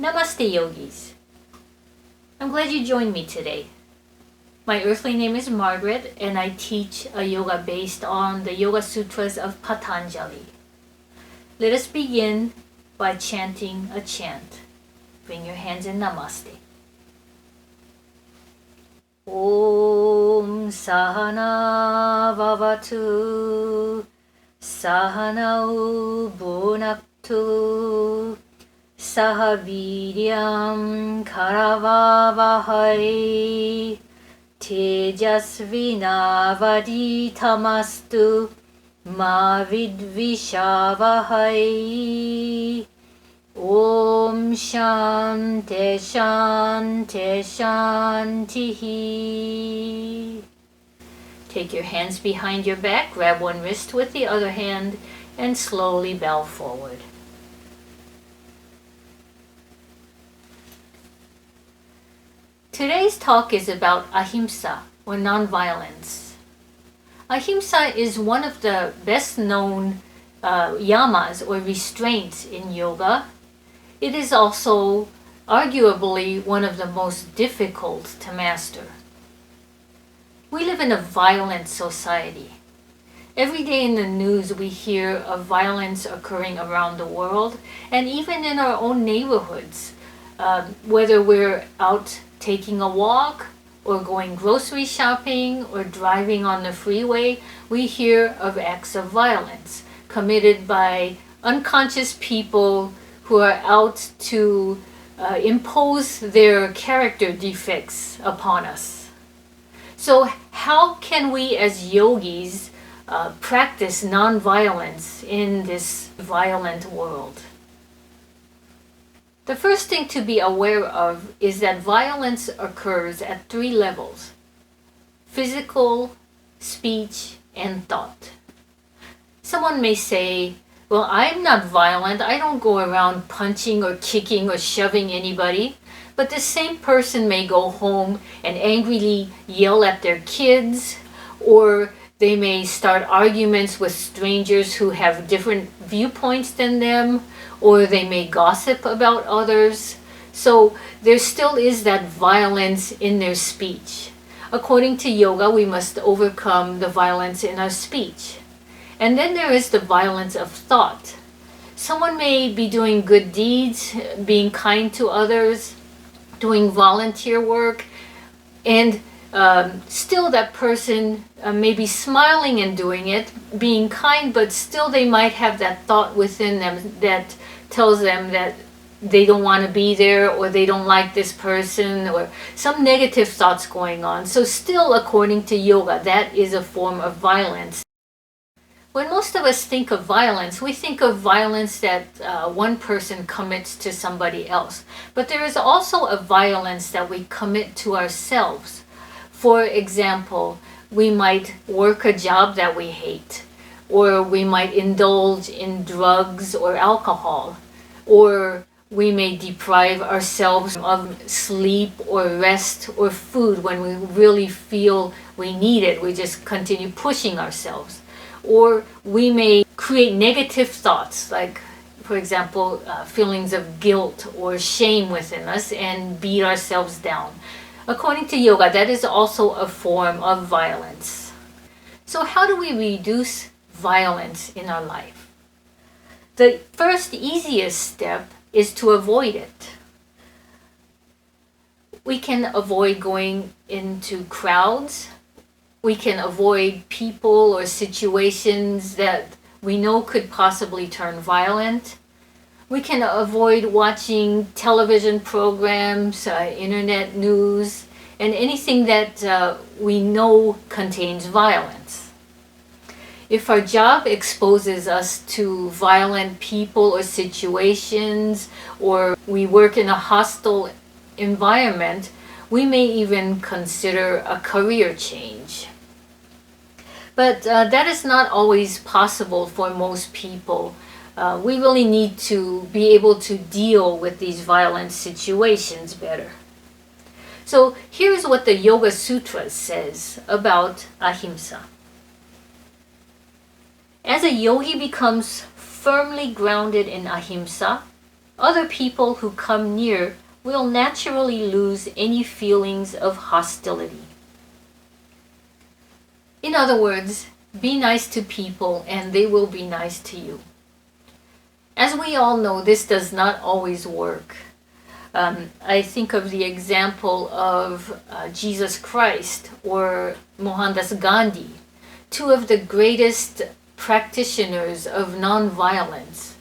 Namaste yogis. I'm glad you joined me today. My earthly name is Margaret and I teach a yoga based on the Yoga Sutras of Patanjali. Let us begin by chanting a chant. Bring your hands in Namaste. Om Sahana Vavatu Sahanau Bhunaktu Sahaviryam Karavavahai Tejasvinavaditamastu Ma Vidvishavahai. Om Shanti Shanti Shantihi. Take your hands behind your back, grab one wrist with the other hand, and slowly bow forward. Today's talk is about Ahimsa, or nonviolence. Ahimsa is one of the best known yamas, or restraints in yoga. It is also arguably one of the most difficult to master. We live in a violent society. Every day in the news we hear of violence occurring around the world, and even in our own neighborhoods. Whether we're out taking a walk, or going grocery shopping, or driving on the freeway, we hear of acts of violence committed by unconscious people who are out to impose their character defects upon us. So how can we as yogis practice non-violence in this violent world? The first thing to be aware of is that violence occurs at 3 levels: physical, speech, and thought. Someone may say, well, I'm not violent. I don't go around punching or kicking or shoving anybody. But the same person may go home and angrily yell at their kids, or they may start arguments with strangers who have different viewpoints than them, or they may gossip about others. So there still is that violence in their speech. According to yoga, we must overcome the violence in our speech. And then there is the violence of thought. Someone may be doing good deeds, being kind to others, doing volunteer work, and still that person may be smiling and doing it, being kind, but still they might have that thought within them that tells them that they don't want to be there, or they don't like this person, or some negative thoughts going on. So still, according to yoga, that is a form of violence. When most of us think of violence, we think of violence that one person commits to somebody else. But there is also a violence that we commit to ourselves. For example, we might work a job that we hate, or we might indulge in drugs or alcohol, or we may deprive ourselves of sleep or rest or food when we really feel we need it. We just continue pushing ourselves. Or we may create negative thoughts, like, for example, feelings of guilt or shame within us, and beat ourselves down. According to yoga, that is also a form of violence. So how do we reduce violence in our life? The first easiest step is to avoid it. We can avoid going into crowds. We can avoid people or situations that we know could possibly turn violent. We can avoid watching television programs, internet news, and anything that we know contains violence. If our job exposes us to violent people or situations, or we work in a hostile environment, we may even consider a career change. But that is not always possible for most people. We really need to be able to deal with these violent situations better. So here's what the Yoga Sutra says about Ahimsa. As a yogi becomes firmly grounded in Ahimsa, other people who come near will naturally lose any feelings of hostility. In other words, be nice to people and they will be nice to you. As we all know, this does not always work. I think of the example of Jesus Christ or Mohandas Gandhi, two of the greatest practitioners of nonviolence,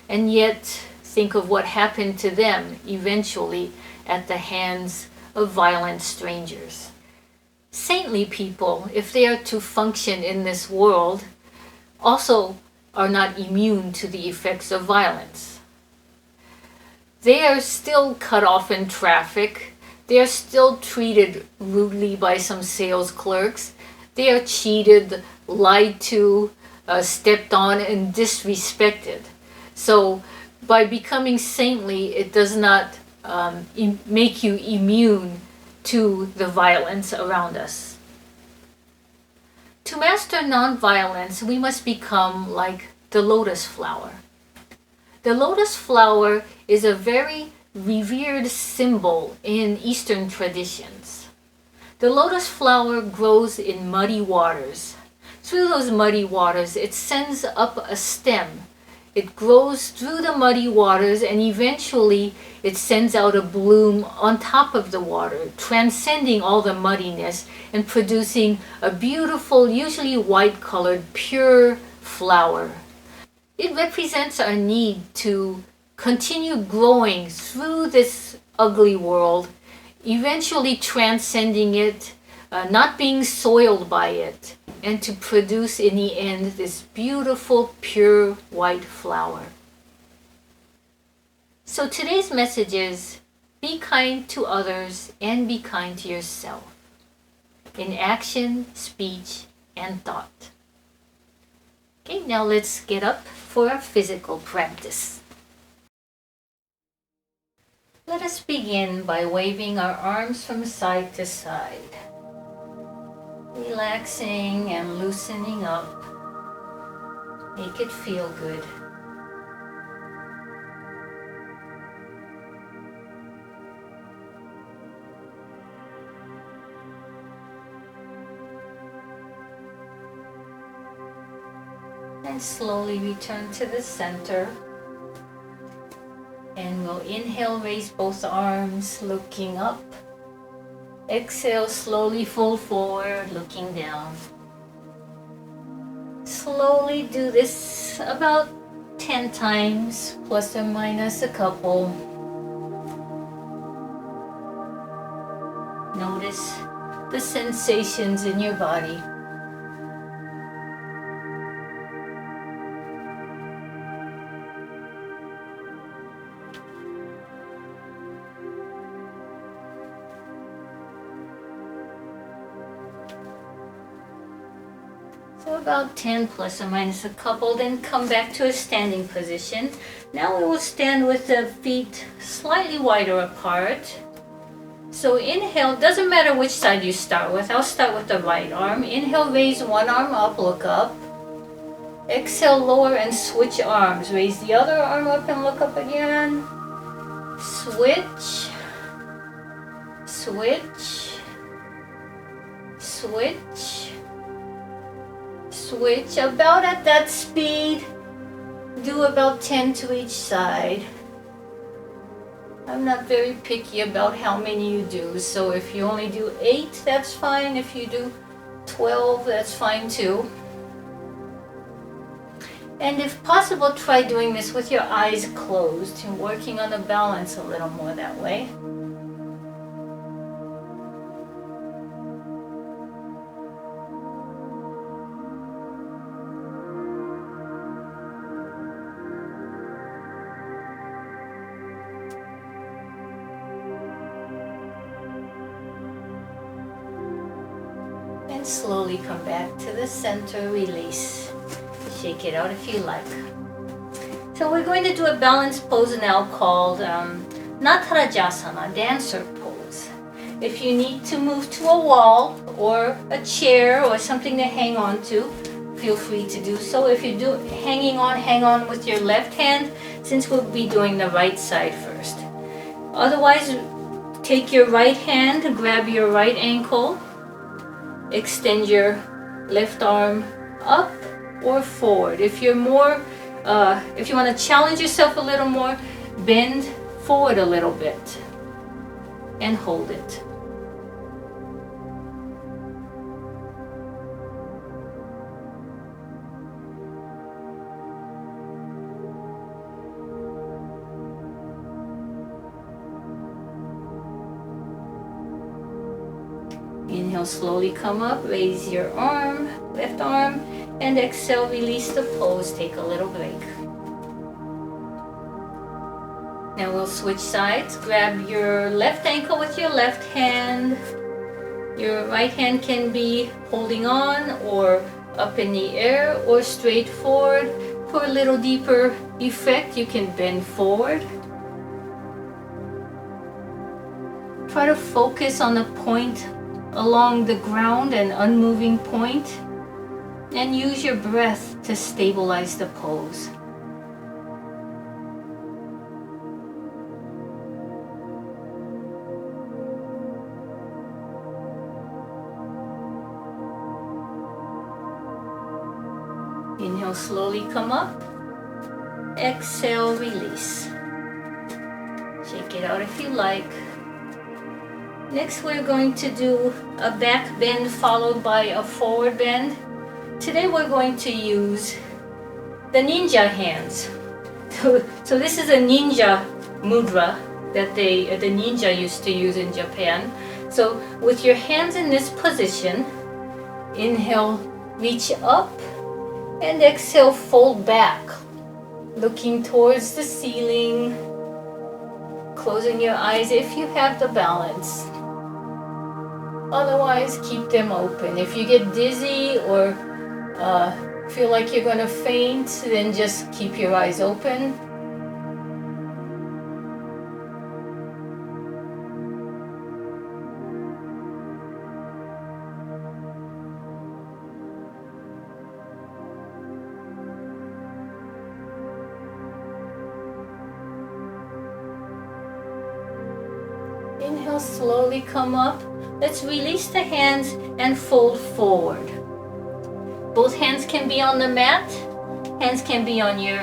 and yet think of what happened to them eventually at the hands of violent strangers. Saintly people, if they are to function in this world, also are not immune to the effects of violence. They are still cut off in traffic. They are still treated rudely by some sales clerks. They are cheated, lied to, stepped on, and disrespected. So by becoming saintly, it does not make you immune to the violence around us. To master nonviolence, we must become like the lotus flower. The lotus flower is a very revered symbol in Eastern traditions. The lotus flower grows in muddy waters. Through those muddy waters, it sends up a stem. It grows through the muddy waters and eventually it sends out a bloom on top of the water, transcending all the muddiness and producing a beautiful, usually white-colored, pure flower. It represents our need to continue growing through this ugly world, eventually transcending it, not being soiled by it, and to produce in the end this beautiful, pure white flower. So today's message is, be kind to others and be kind to yourself, in action, speech, and thought. Okay, now let's get up for our physical practice. Let us begin by waving our arms from side to side, relaxing and loosening up. Make it feel good. And slowly return to the center. And we'll inhale, raise both arms, looking up. Exhale, slowly fold forward, looking down. Slowly do this about 10 times, plus or minus a couple. Notice the sensations in your body. So about 10 plus or minus a couple, then come back to a standing position. Now we will stand with the feet slightly wider apart. So inhale, doesn't matter which side you start with. I'll start with the right arm. Inhale, raise one arm up, look up. Exhale, lower and switch arms. Raise the other arm up and look up again. Switch, switch, switch, switch. About at that speed. Do about 10 to each side. I'm not very picky about how many you do, so if you only do 8, that's fine. If you do 12, that's fine too. And if possible, try doing this with your eyes closed and working on the balance a little more that way. Slowly come back to the center, release. Shake it out if you like. So we're going to do a balance pose now called Natarajasana, dancer pose. If you need to move to a wall or a chair or something to hang on to, feel free to do so. If you do hang on with your left hand since we'll be doing the right side first. Otherwise, take your right hand, grab your right ankle, extend your left arm up or forward. If you're more, if you want to challenge yourself a little more, bend forward a little bit and hold it. Inhale, slowly come up, raise your arm, left arm, and exhale, release the pose, take a little break. Now we'll switch sides. Grab your left ankle with your left hand. Your right hand can be holding on or up in the air or straight forward. For a little deeper effect, you can bend forward. Try to focus on a point along the ground, an unmoving point, and use your breath to stabilize the pose. Inhale, slowly come up. Exhale, release. Shake it out if you like. Next, we're going to do a back bend followed by a forward bend. Today we're going to use the ninja hands. So this is a ninja mudra that the ninja used to use in Japan. So with your hands in this position, inhale, reach up, and exhale, fold back, looking towards the ceiling, closing your eyes if you have the balance. Otherwise, keep them open. If you get dizzy or feel like you're going to faint, then just keep your eyes open. Inhale, slowly come up. Let's release the hands and fold forward. Both hands can be on the mat. Hands can be on your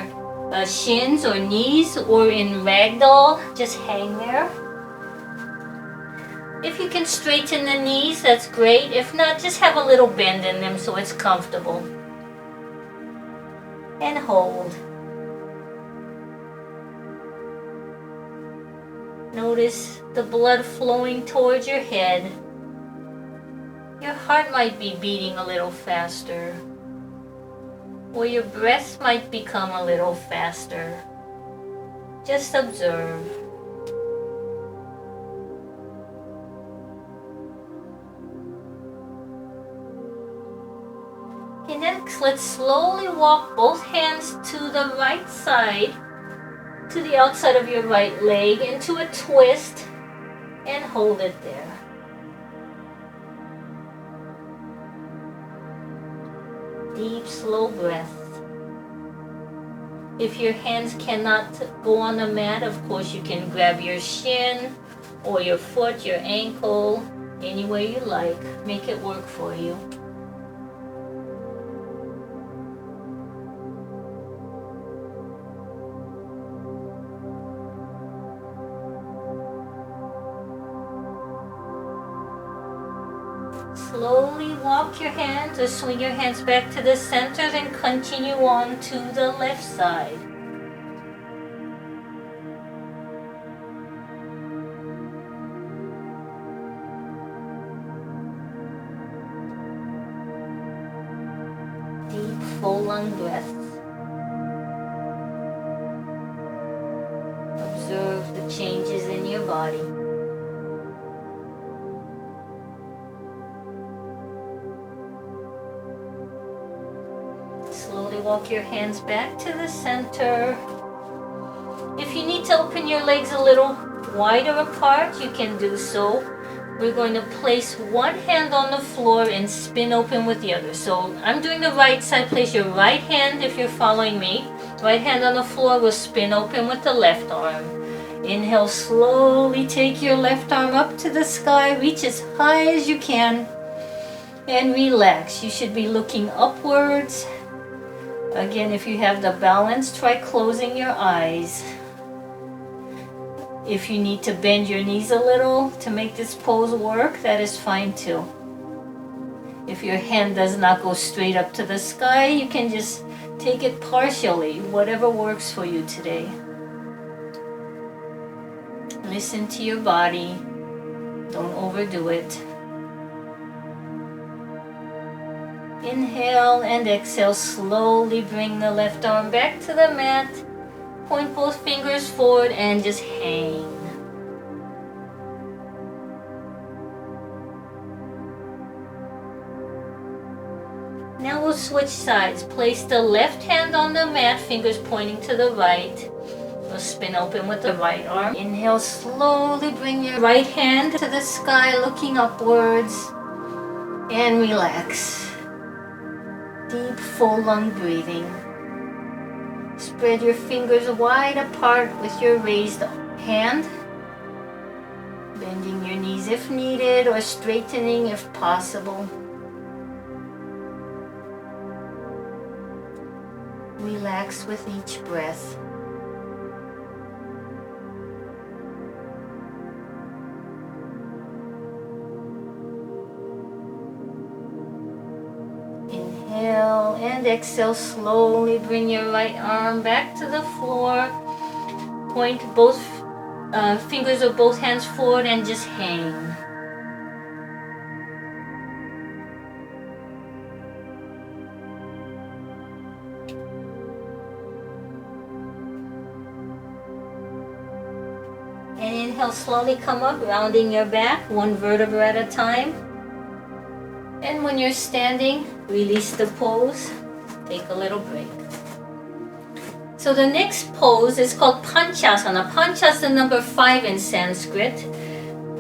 shins or knees or in ragdoll. Just hang there. If you can straighten the knees, that's great. If not, just have a little bend in them so it's comfortable. And hold. Notice the blood flowing towards your head. Your heart might be beating a little faster, or your breath might become a little faster. Just observe. Okay, next, let's slowly walk both hands to the right side, to the outside of your right leg, into a twist, and hold it there. Deep, slow breath. If your hands cannot go on the mat, of course you can grab your shin or your foot, your ankle, any way you like. Make it work for you. Slowly walk your hands or swing your hands back to the center, then continue on to the left side. Deep, full lung breaths. Observe the changes in your body. Slowly walk your hands back to the center. If you need to open your legs a little wider apart, you can do so. We're going to place one hand on the floor and spin open with the other. So I'm doing the right side. Place your right hand, if you're following me, Right hand on the floor, we'll spin open with the left arm. Inhale, slowly take your left arm up to the sky, reach as high as you can, and relax. You should be looking upwards. Again, if you have the balance, try closing your eyes. If you need to bend your knees a little to make this pose work, that is fine too. If your hand does not go straight up to the sky, you can just take it partially, whatever works for you today. Listen to your body. Don't overdo it. Inhale and exhale. Slowly bring the left arm back to the mat. Point both fingers forward and just hang. Now we'll switch sides. Place the left hand on the mat, fingers pointing to the right. We'll spin open with the right arm. Inhale, slowly bring your right hand to the sky, looking upwards, and relax. Deep, full lung breathing. Spread your fingers wide apart with your raised hand, bending your knees if needed or straightening if possible. Relax with each breath. Inhale and exhale. Slowly bring your right arm back to the floor. Point both fingers of both hands forward and just hang. And inhale, slowly come up, rounding your back, one vertebra at a time. And when you're standing, release the pose. Take a little break. So the next pose is called Panchasana. Panchasana number 5 in Sanskrit.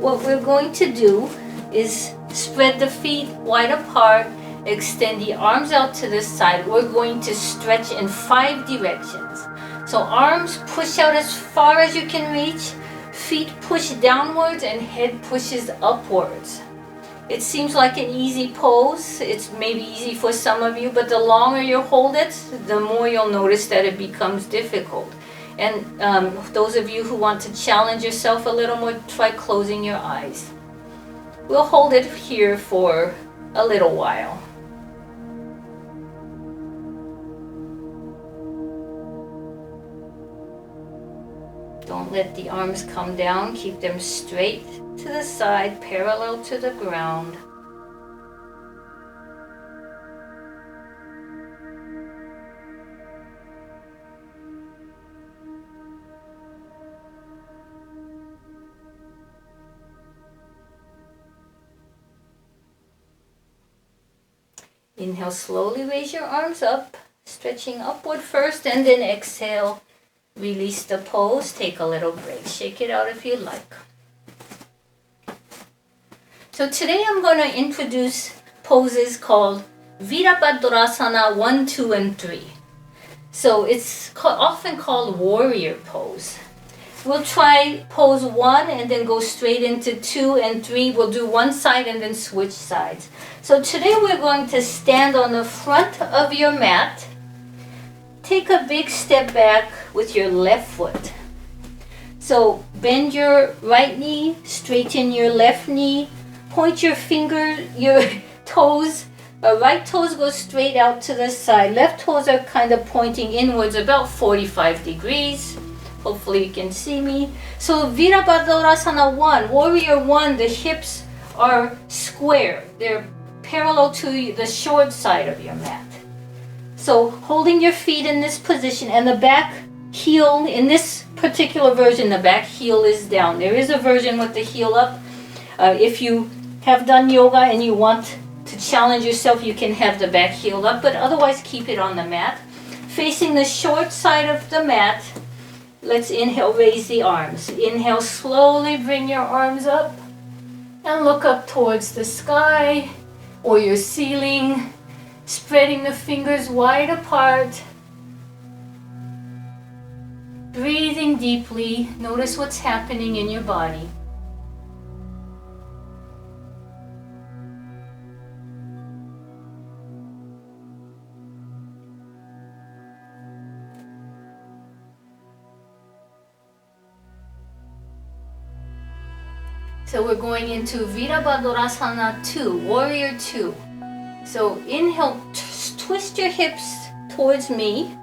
What we're going to do is spread the feet wide apart, extend the arms out to the side. We're going to stretch in 5 directions. So arms push out as far as you can reach, feet push downwards, and head pushes upwards. It seems like an easy pose. It's maybe easy for some of you, but the longer you hold it, the more you'll notice that it becomes difficult. And those of you who want to challenge yourself a little more, try closing your eyes. We'll hold it here for a little while. Don't let the arms come down. Keep them straight to the side, parallel to the ground. Inhale, slowly raise your arms up, stretching upward first, and then exhale. Release the pose, take a little break. Shake it out if you like. So today I'm going to introduce poses called Virabhadrasana 1, 2, and 3. So it's often called warrior pose. We'll try pose 1 and then go straight into 2 and 3. We'll do one side and then switch sides. So today we're going to stand on the front of your mat. Take a big step back with your left foot. So bend your right knee, straighten your left knee, point your toes. Right toes go straight out to the side. Left toes are kind of pointing inwards about 45 degrees. Hopefully you can see me. So Virabhadrasana 1, warrior 1, the hips are square. They're parallel to the short side of your mat. So holding your feet in this position, and the back heel, in this particular version, the back heel is down. There is a version with the heel up. If you have done yoga and you want to challenge yourself, you can have the back heel up, but otherwise keep it on the mat. Facing the short side of the mat, let's inhale, raise the arms. Inhale, slowly bring your arms up and look up towards the sky or your ceiling. Spreading the fingers wide apart. Breathing deeply, notice what's happening in your body. So we're going into Virabhadrasana 2, Warrior 2. So inhale, twist your hips towards me.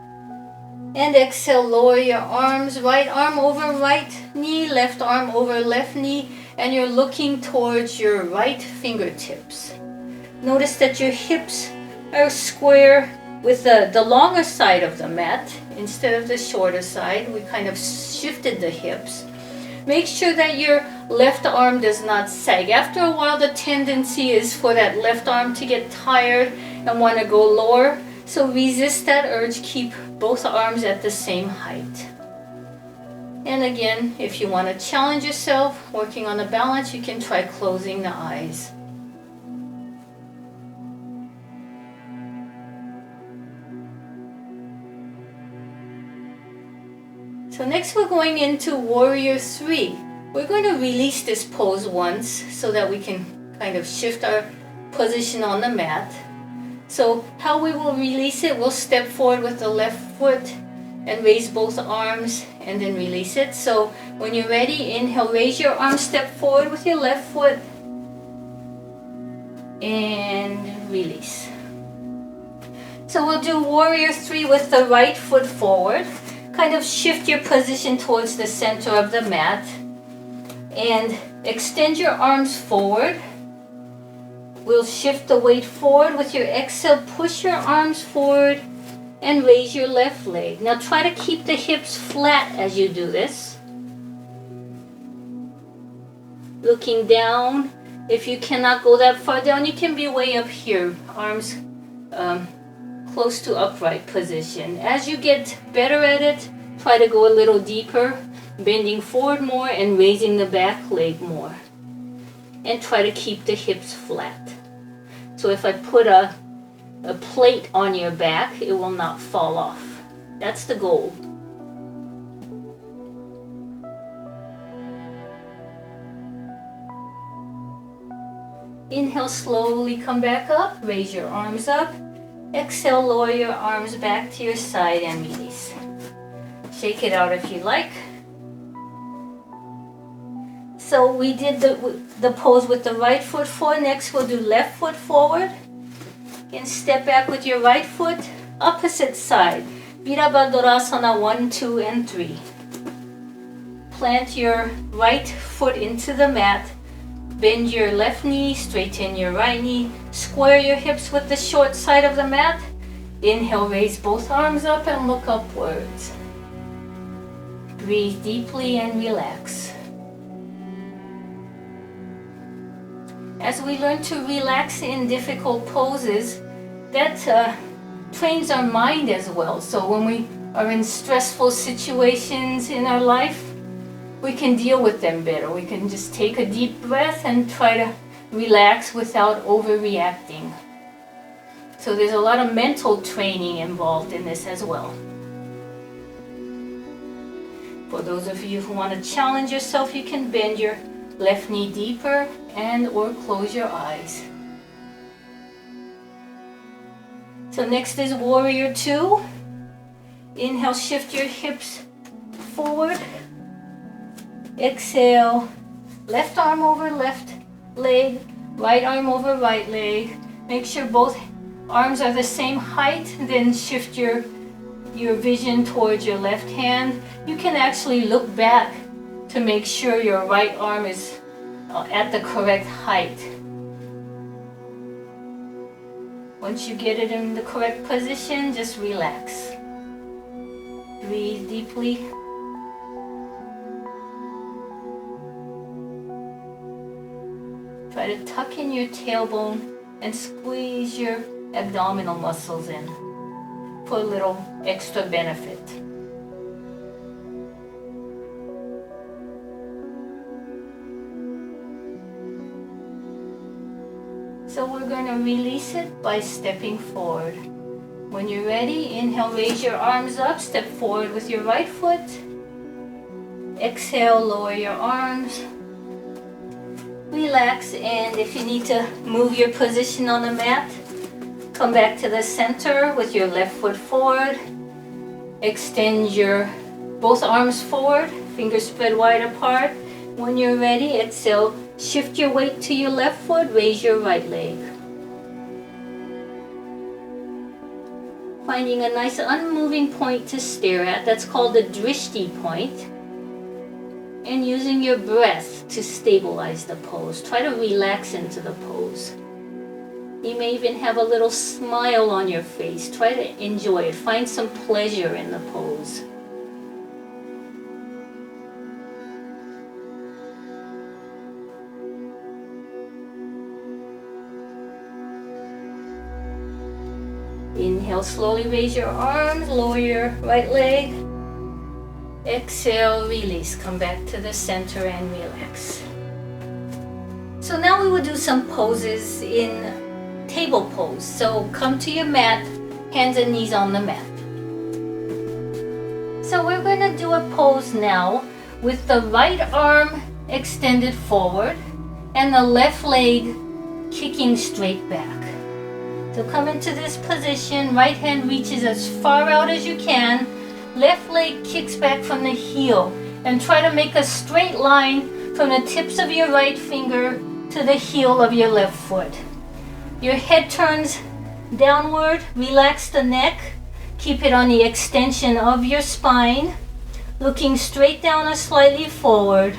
And exhale, lower your arms, right arm over right knee, left arm over left knee, and you're looking towards your right fingertips. Notice that your hips are square with the longer side of the mat instead of the shorter side. We kind of shifted the hips. Make sure that your left arm does not sag. After a while, the tendency is for that left arm to get tired and want to go lower. So resist that urge. Keep both arms at the same height. And again, if you want to challenge yourself, working on the balance, you can try closing the eyes. So next we're going into Warrior 3. We're going to release this pose once so that we can kind of shift our position on the mat. So how we will release it, we'll step forward with the left foot and raise both arms and then release it. So when you're ready, inhale, raise your arm, step forward with your left foot and release. So we'll do Warrior 3 with the right foot forward. Kind of shift your position towards the center of the mat and extend your arms forward. We'll shift the weight forward with your exhale, push your arms forward and raise your left leg. Now try to keep the hips flat as you do this. Looking down. If you cannot go that far down, you can be way up here, arms close to upright position. As you get better at it, try to go a little deeper, bending forward more and raising the back leg more. And try to keep the hips flat. So if I put a plate on your back, it will not fall off. That's the goal. Inhale, slowly come back up, raise your arms up. Exhale, lower your arms back to your side and release. Shake it out if you like. So we did the pose with the right foot forward. Next we'll do left foot forward. And step back with your right foot, opposite side. Virabhadrasana 1, 2, and 3. Plant your right foot into the mat. Bend your left knee, straighten your right knee. Square your hips with the short side of the mat. Inhale, raise both arms up and look upwards. Breathe deeply and relax. As we learn to relax in difficult poses, that trains our mind as well. So when we are in stressful situations in our life, we can deal with them better. We can just take a deep breath and try to relax without overreacting. So there's a lot of mental training involved in this as well. For those of you who want to challenge yourself, you can bend your left knee deeper and or close your eyes. So next is Warrior 2. Inhale, shift your hips forward. Exhale, left arm over left leg, right arm over right leg. Make sure both arms are the same height, then shift your vision towards your left hand. You can actually look back to make sure your right arm is at the correct height. Once you get it in the correct position, just relax. Breathe deeply. Try to tuck in your tailbone and squeeze your abdominal muscles in for a little extra benefit. So we're going to release it by stepping forward. When you're ready, inhale, raise your arms up, step forward with your right foot, Exhale, lower your arms. Relax, and if you need to move your position on the mat, come back to the center with your left foot forward. Extend your both arms forward, fingers spread wide apart. When you're ready, exhale, shift your weight to your left foot, raise your right leg. Finding a nice unmoving point to stare at, that's called the drishti point. And using your breath to stabilize the pose. Try to relax into the pose. You may even have a little smile on your face. Try to enjoy it. Find some pleasure in the pose. Inhale, slowly raise your arms, lower your right leg. Exhale, release. Come back to the center and relax. So now we will do some poses in table pose. So come to your mat, hands and knees on the mat. So we're going to do a pose now with the right arm extended forward and the left leg kicking straight back. So come into this position, right hand reaches as far out as you can, left leg kicks back from the heel, and try to make a straight line from the tips of your right finger to the heel of your left foot. Your head turns downward, relax the neck, keep it on the extension of your spine, looking straight down or slightly forward,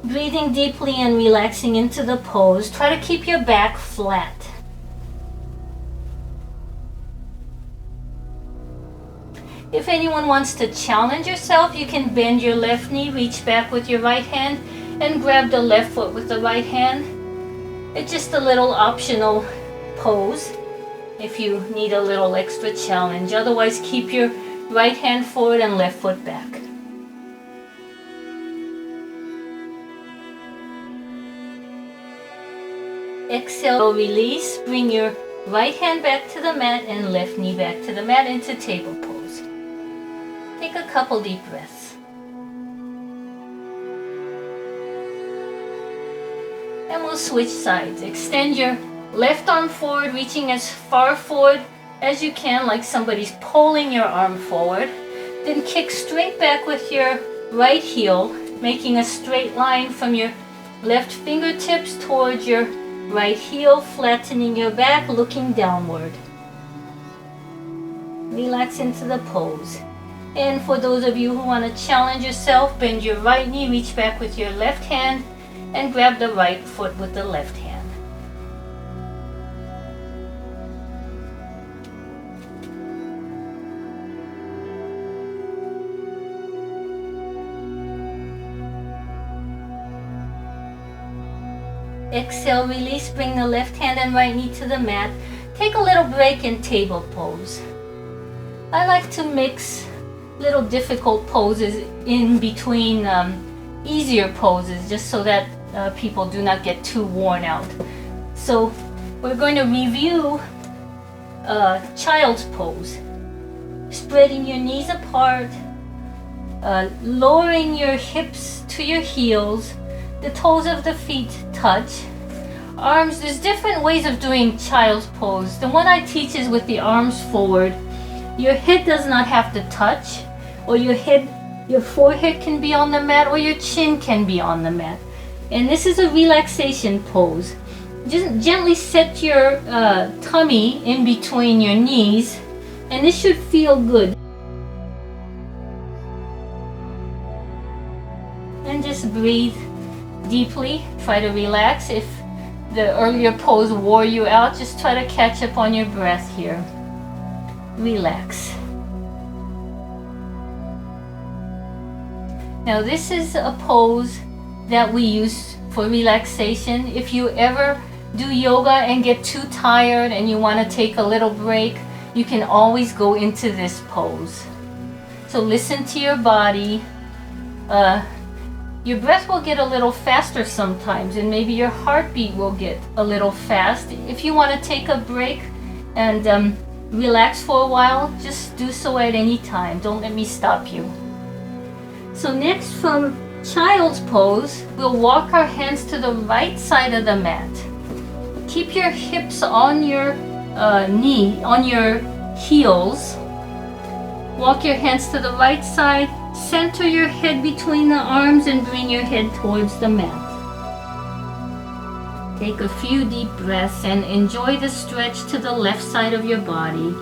breathing deeply and relaxing into the pose. Try to keep your back flat. If anyone wants to challenge yourself, you can bend your left knee, reach back with your right hand, and grab the left foot with the right hand. It's just a little optional pose if you need a little extra challenge. Otherwise, keep your right hand forward and left foot back. Exhale, release. Bring your right hand back to the mat and left knee back to the mat into table pose. Take a couple deep breaths. And we'll switch sides. Extend your left arm forward, reaching as far forward as you can, like somebody's pulling your arm forward. Then kick straight back with your right heel, making a straight line from your left fingertips towards your right heel, flattening your back, looking downward. Relax into the pose. And for those of you who want to challenge yourself, bend your right knee, reach back with your left hand, and grab the right foot with the left hand. Exhale, release, bring the left hand and right knee to the mat. Take a little break in table pose. I like to mix little difficult poses in between easier poses, just so that people do not get too worn out. So we're going to review child's pose. Spreading your knees apart, lowering your hips to your heels, the toes of the feet touch. Arms, there's different ways of doing child's pose. The one I teach is with the arms forward. Your head does not have to touch, or your forehead can be on the mat, or your chin can be on the mat. And this is a relaxation pose. Just gently set your tummy in between your knees, and this should feel good. And just breathe deeply. Try to relax. If the earlier pose wore you out, just try to catch up on your breath here. Relax. Now this is a pose that we use for relaxation. If you ever do yoga and get too tired and you want to take a little break, you can always go into this pose. So listen to your body. Your breath will get a little faster sometimes, and maybe your heartbeat will get a little fast. If you want to take a break and relax for a while, just do so at any time. Don't let me stop you. So next, from child's pose, we'll walk our hands to the right side of the mat. Keep your hips on your on your heels. Walk your hands to the right side. Center your head between the arms and bring your head towards the mat. Take a few deep breaths and enjoy the stretch to the left side of your body.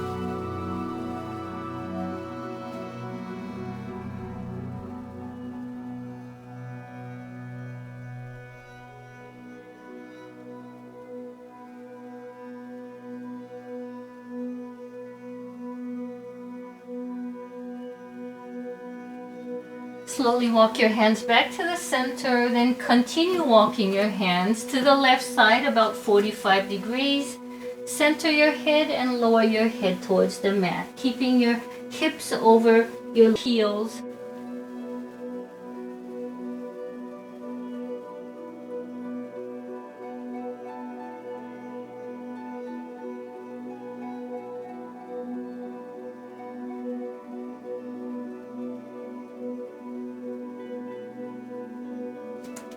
Slowly walk your hands back to the center, then continue walking your hands to the left side about 45 degrees. Center your head and lower your head towards the mat, keeping your hips over your heels.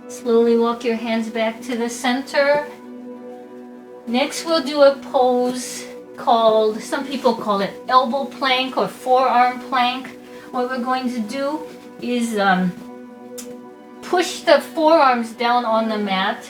Slowly walk your hands back to the center. Next, we'll do a pose called, some people call it elbow plank or forearm plank. What we're going to do is push the forearms down on the mat.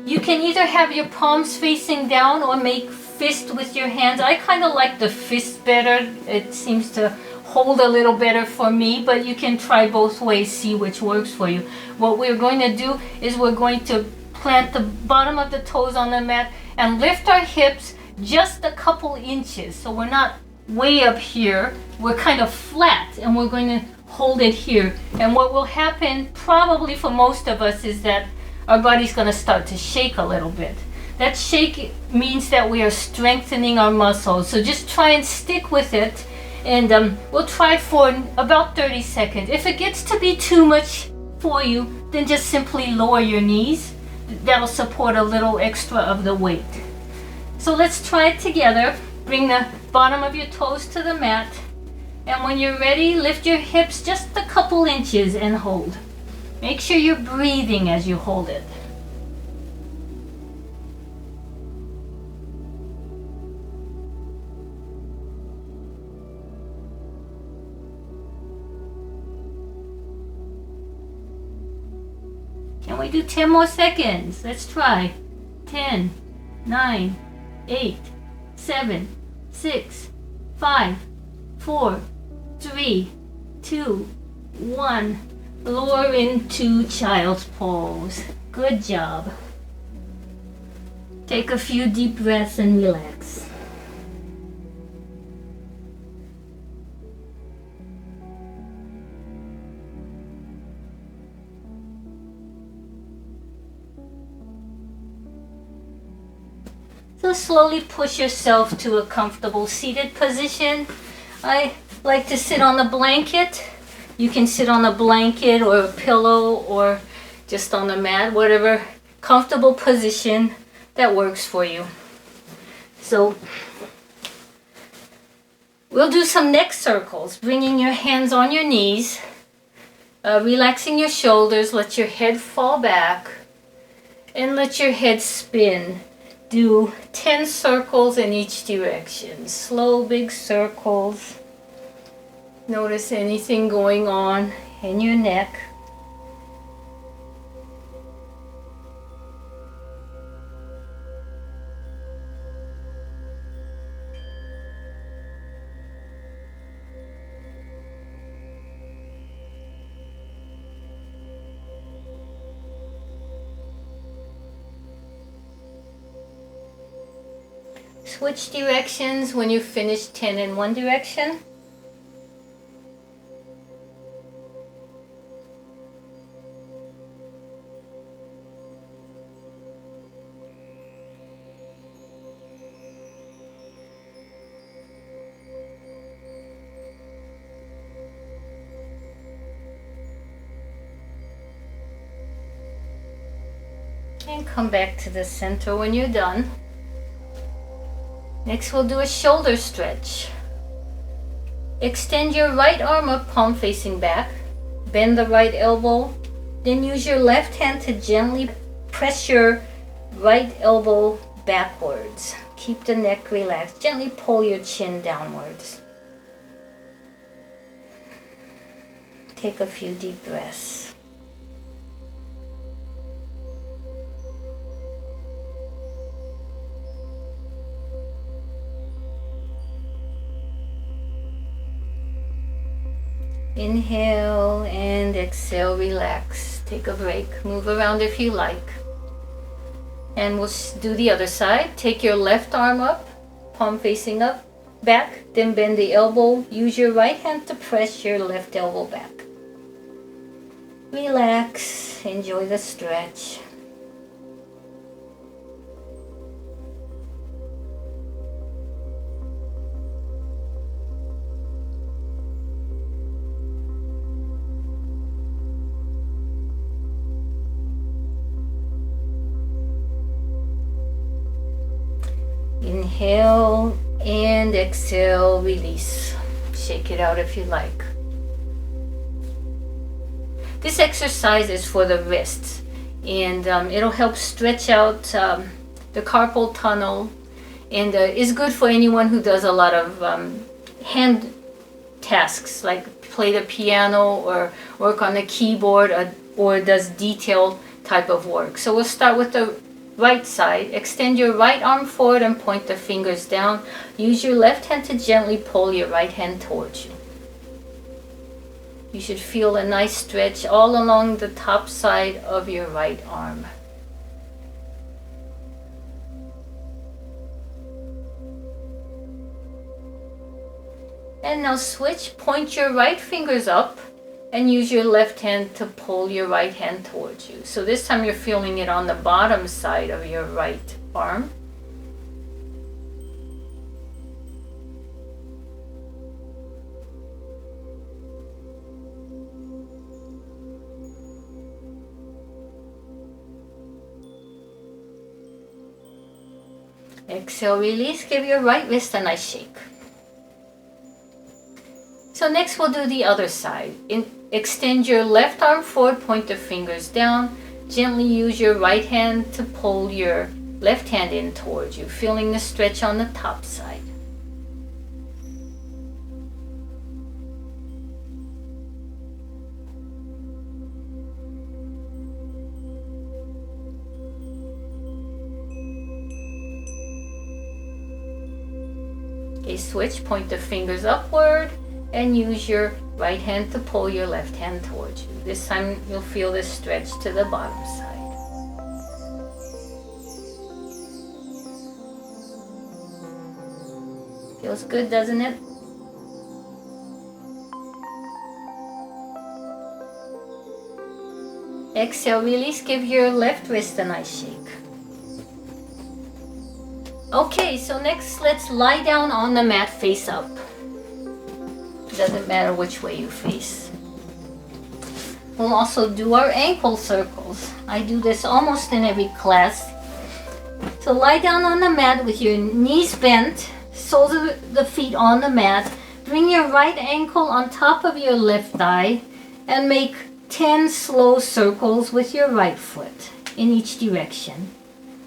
You can either have your palms facing down or make fist with your hands. I kind of like the fist better. It seems to hold a little better for me, but you can try both ways, see which works for you. What we're going to do is we're going to plant the bottom of the toes on the mat and lift our hips just a couple inches. So we're not way up here, we're kind of flat, and we're going to hold it here. And what will happen probably for most of us is that our body's going to start to shake a little bit. That shake means that we are strengthening our muscles. So just try and stick with it. And we'll try for about 30 seconds. If it gets to be too much for you, then just simply lower your knees. That'll support a little extra of the weight. So let's try it together. Bring the bottom of your toes to the mat. And when you're ready, lift your hips just a couple inches and hold. Make sure you're breathing as you hold it. Can we do 10 more seconds? Let's try. 10, 9, 8, 7, 6, 5, 4, 3, 2, 1. Lower into child's pose. Good job. Take a few deep breaths and relax. So slowly push yourself to a comfortable seated position. I like to sit on the blanket. You can sit on a blanket or a pillow or just on the mat, whatever comfortable position that works for you. So we'll do some neck circles, bringing your hands on your knees, relaxing your shoulders, let your head fall back, and let your head spin. Do 10 circles in each direction. Slow, big circles. Notice anything going on in your neck. Switch directions when you finish 10 in one direction. And come back to the center when you're done. Next, we'll do a shoulder stretch. Extend your right arm up, palm facing back. bend the right elbow. Then use your left hand to gently press your right elbow backwards. Keep the neck relaxed. Gently pull your chin downwards. Take a few deep breaths. Inhale and exhale, relax. Take a break. Move around if you like. And we'll do the other side. Take your left arm up, palm facing up, back, then bend the elbow. Use your right hand to press your left elbow back. Relax, enjoy the stretch. Inhale and exhale, release. Shake it out if you like. This exercise is for the wrists, and it'll help stretch out the carpal tunnel, and is good for anyone who does a lot of hand tasks like play the piano or work on the keyboard or does detail type of work. So we'll start with the right side. Extend your right arm forward and point the fingers down. Use your left hand to gently pull your right hand towards you. You should feel a nice stretch all along the top side of your right arm. And now switch. Point your right fingers up and use your left hand to pull your right hand towards you. So this time you're feeling it on the bottom side of your right arm. Exhale, release. Give your right wrist a nice shake. So next we'll do the other side. Extend your left arm forward, point the fingers down. Gently use your right hand to pull your left hand in towards you, feeling the stretch on the top side. Okay, switch, point the fingers upward and use your right hand to pull your left hand towards you. This time you'll feel this stretch to the bottom side. Feels good, doesn't it? Exhale, release, give your left wrist a nice shake. Okay, so next let's lie down on the mat face up. Doesn't matter which way you face. We'll also do our ankle circles. I do this almost in every class. So lie down on the mat with your knees bent, soles of the feet on the mat. Bring your right ankle on top of your left thigh and make 10 slow circles with your right foot in each direction.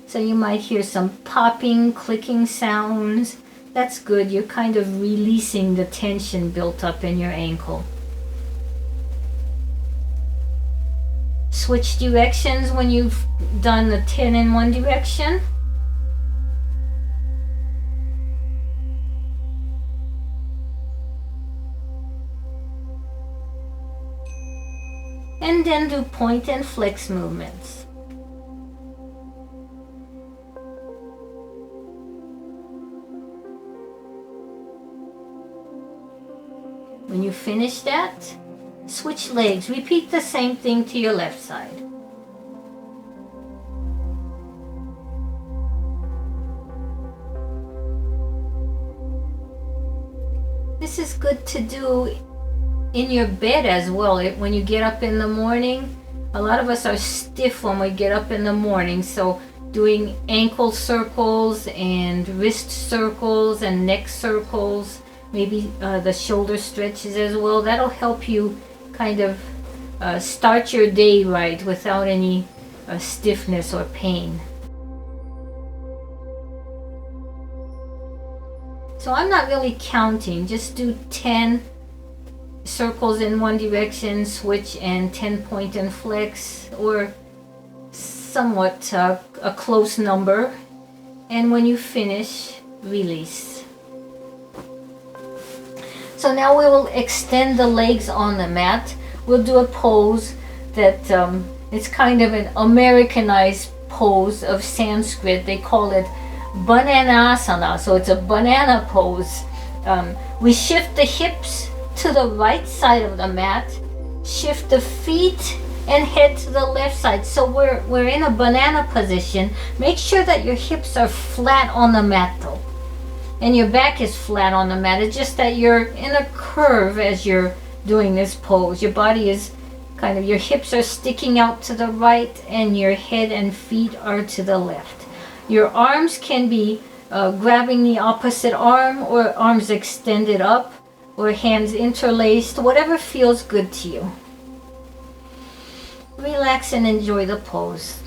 So you might hear some popping, clicking sounds. That's good. You're kind of releasing the tension built up in your ankle. Switch directions when you've done the 10 in one direction. And then do point and flex movements. When you finish that, switch legs. Repeat the same thing to your left side. This is good to do in your bed as well. When you get up in the morning, a lot of us are stiff when we get up in the morning, so doing ankle circles and wrist circles and neck circles, maybe the shoulder stretches as well, that'll help you kind of start your day right without any stiffness or pain. So I'm not really counting, just do 10 circles in one direction, switch, and 10 point and flex, or somewhat a close number. And when you finish, release. So now we will extend the legs on the mat. We'll do a pose that it's kind of an Americanized pose of Sanskrit. They call it banana asana. So it's a banana pose. We shift the hips to the right side of the mat, shift the feet and head to the left side. So we're in a banana position. Make sure that your hips are flat on the mat though, and your back is flat on the mat. It's just that you're in a curve as you're doing this pose. Your body is kind of, your hips are sticking out to the right and your head and feet are to the left. Your arms can be grabbing the opposite arm, or arms extended up, or hands interlaced, whatever feels good to you. Relax and enjoy the pose.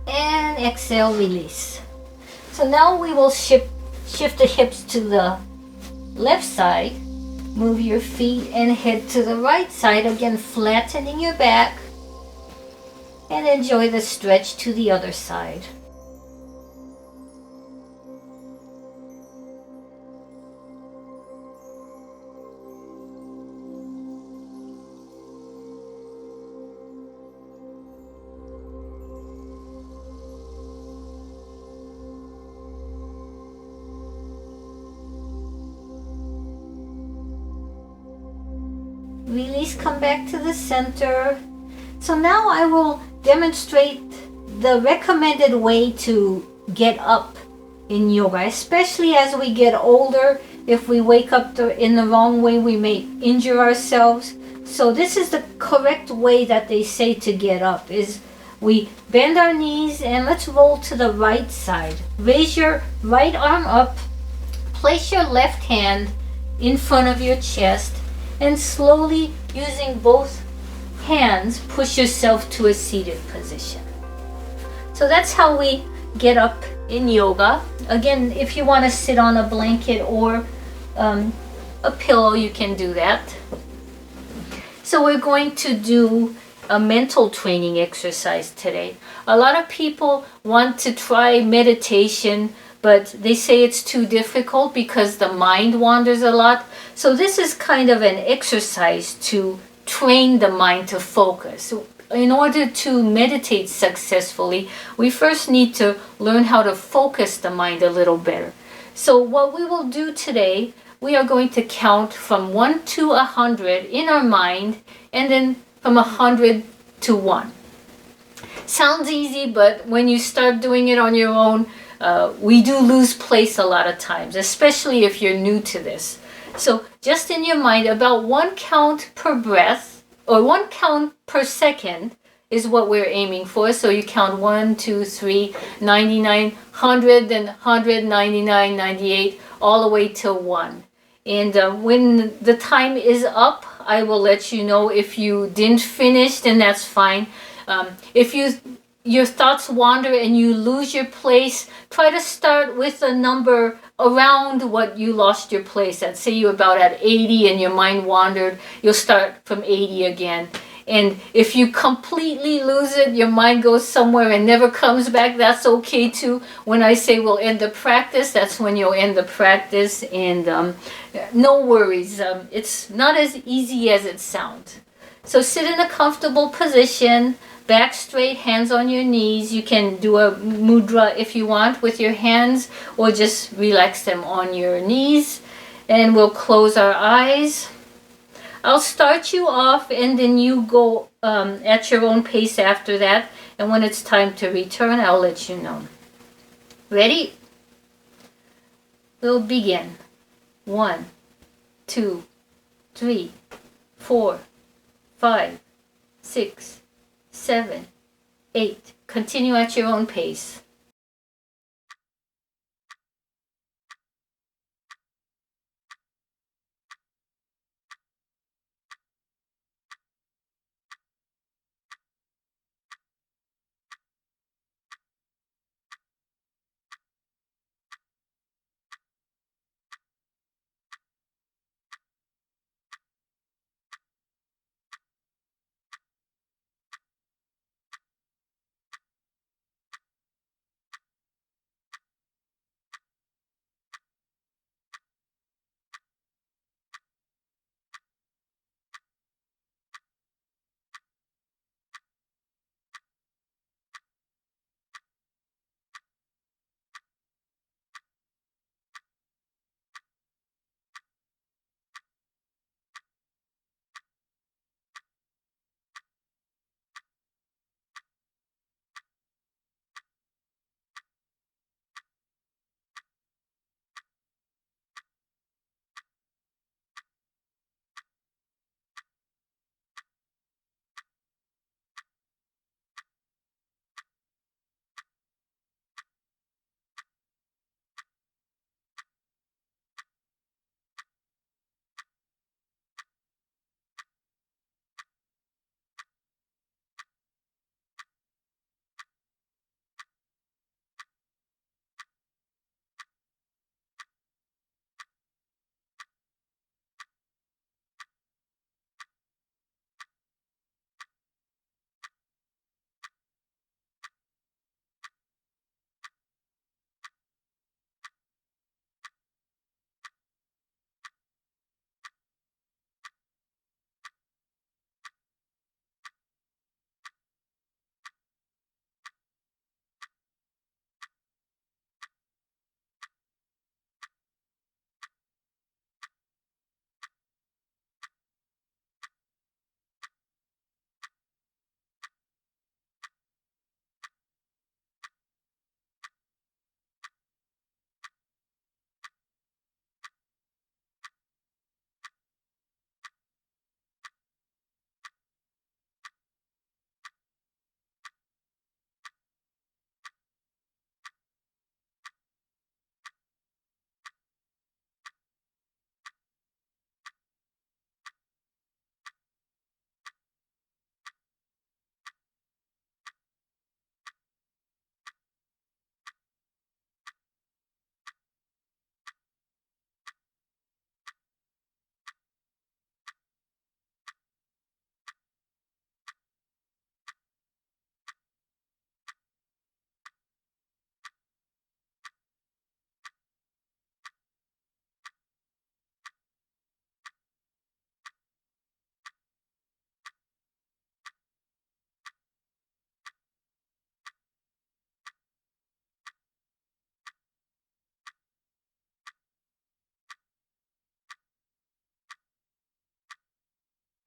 And exhale, release. So now we will shift the hips to the left side. Move your feet and head to the right side, again flattening your back, and enjoy the stretch to the other side. Release, come back to the center. So now I will demonstrate the recommended way to get up in yoga, especially as we get older. If we wake up in the wrong way, we may injure ourselves. So this is the correct way that they say to get up, is we bend our knees and let's roll to the right side. Raise your right arm up, place your left hand in front of your chest, and slowly, using both hands, push yourself to a seated position. So that's how we get up in yoga. Again, if you want to sit on a blanket or a pillow, you can do that. So we're going to do a mental training exercise today. A lot of people want to try meditation, but they say it's too difficult because the mind wanders a lot. So this is kind of an exercise to train the mind to focus. In order to meditate successfully, we first need to learn how to focus the mind a little better. So what we will do today, we are going to count from 1 to 100 in our mind, and then from 100 to 1. Sounds easy, but when you start doing it on your own, we do lose place a lot of times, especially if you're new to this. So just in your mind, about 1 count per breath, or 1 count per second is what we're aiming for. So you count 1, 2, 3, 99, 100, then 100, 99, 98, all the way to 1. And when the time is up, I will let you know. If you didn't finish, then that's fine. If your thoughts wander and you lose your place, try to start with a number around what you lost your place at. Say you're about at 80 and your mind wandered, you'll start from 80 again. And if you completely lose it, your mind goes somewhere and never comes back, that's okay too. When I say we'll end the practice, that's when you'll end the practice. And no worries, it's not as easy as it sounds. So sit in a comfortable position, back straight, hands on your knees. You can do a mudra if you want with your hands, or just relax them on your knees. And we'll close our eyes. I'll start you off and then you go at your own pace after that. And when it's time to return, I'll let you know. Ready? We'll begin. 1, 2, 3, 4, 5, 6, 7, 8. Continue at your own pace.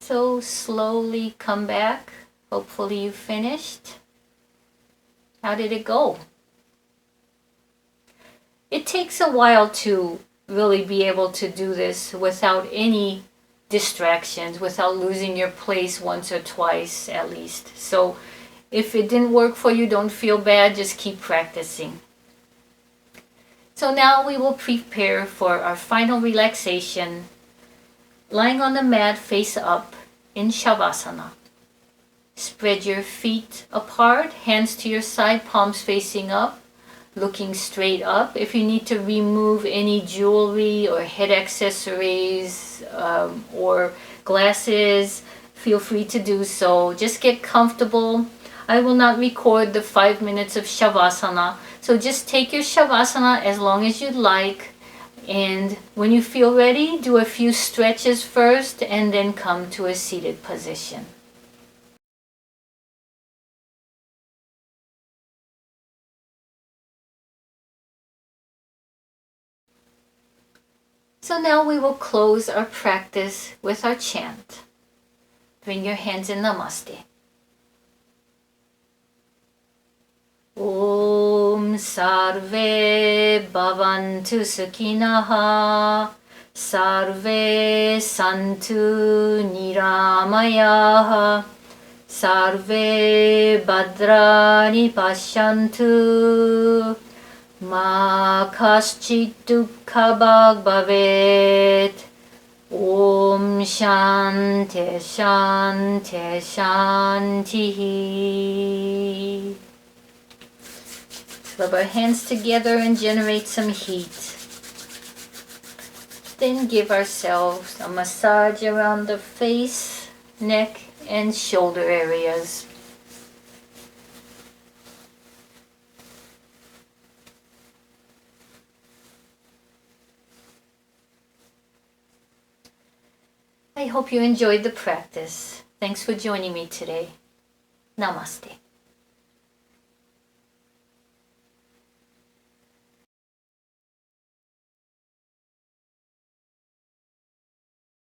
So slowly come back. Hopefully you finished. How did it go? It takes a while to really be able to do this without any distractions, without losing your place once or twice at least. So if it didn't work for you, don't feel bad, just keep practicing. So now we will prepare for our final relaxation, lying on the mat face up in Shavasana. Spread your feet apart, hands to your side, palms facing up, looking straight up. If you need to remove any jewelry or head accessories or glasses, feel free to do so. Just get comfortable. I will not record the 5 minutes of Shavasana, so just take your Shavasana as long as you'd like, and when you feel ready, do a few stretches first and then come to a seated position. So now we will close our practice with our chant. Bring your hands in Namaste. Om Sarve Bhavantu Sukhinaha Sarve Santu Niramayaha Sarve Bhadrani Pashyantu Ma Kaschit Dukkha Bhag Bhavet. Om Shanti Shanti Shanti. Rub our hands together and generate some heat. Then give ourselves a massage around the face, neck, and shoulder areas. I hope you enjoyed the practice. Thanks for joining me today. Namaste.